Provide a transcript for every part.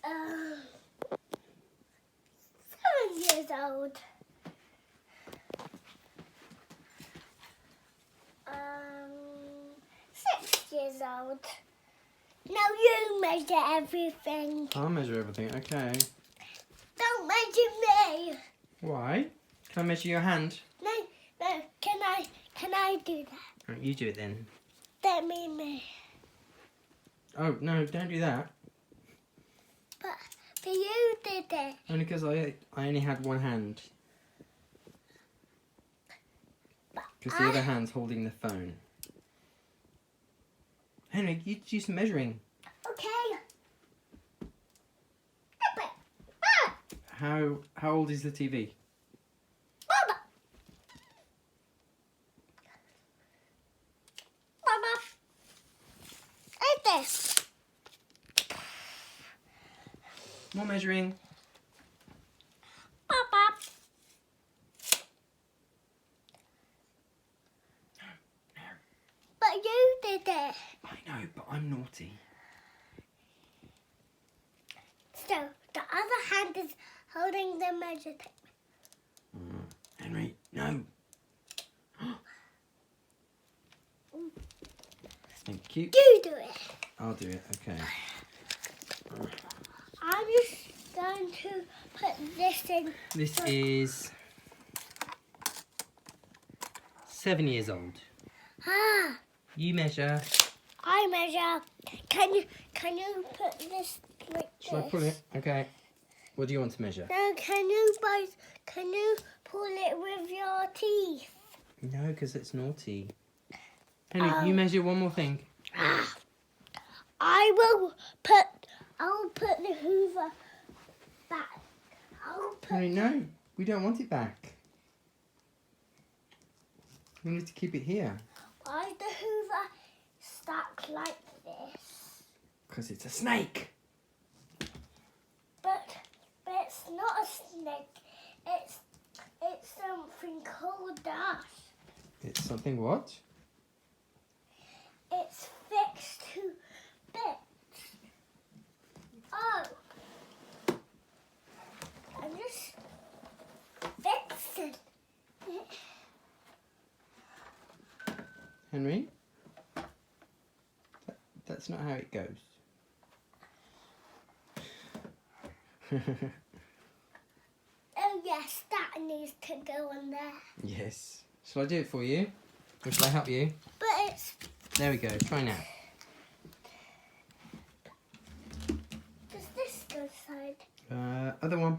7 years old. 6 years old. Now you measure everything. I'll measure everything, okay. Don't measure me. Why? Can I measure your hand? No. Can I do that? Right, you do it then. That mean me. Oh, no, don't do that. But you did it. Only because I only had one hand. Because the other hand's holding the phone. Henry, you do some measuring. Okay. How old is the TV? Mama. Like this. More measuring. Papa. But you did it. I know, but I'm naughty. So the other hand is holding the measure tape. Henry, no. Thank you. You do it. I'll do it, okay. I'm just going to put this in. This is 7 years old. Ah, You measure. I measure. Can you put this like Shall I this? pull it? Okay. What do you want to measure? No, can you pull it with your teeth? No, because it's naughty. Henry, you measure one more thing. I will put the Hoover back. Henry, no. We don't want it back. We need to keep it here. Why is the Hoover stuck like this? Because it's a snake. But it's not a snake. It's something called dust. It's something what? It's fixed to bits. Oh. I'm just fixing it. Henry? That's not how it goes. Oh yes, that needs to go on there. Yes. Shall I do it for you? Or shall I help you? But it's... There we go. Try now. Does this go inside? Other one.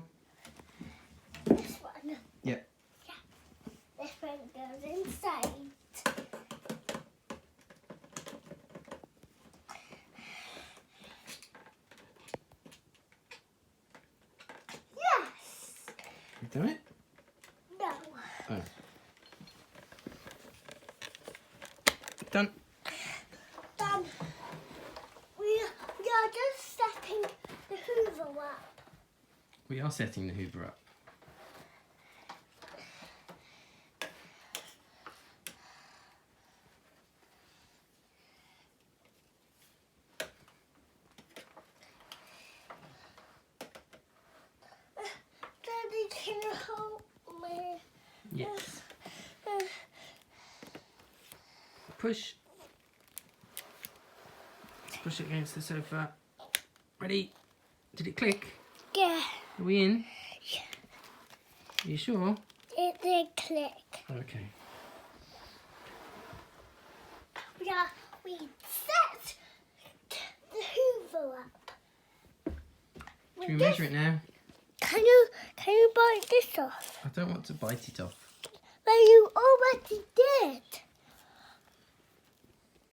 This one? Yep. Yeah. This one goes inside. Yes! You done it? No. Oh. Done. Done. We are just setting the Hoover up. We are setting the Hoover up. Daddy, can you help me? Yes. Push. Push it against the sofa. Ready? Did it click? Yeah. Are we in? Yeah. Are you sure? It did click. Okay. We set the Hoover up. Should we measure it now? Can you bite this off? I don't want to bite it off. But you already did.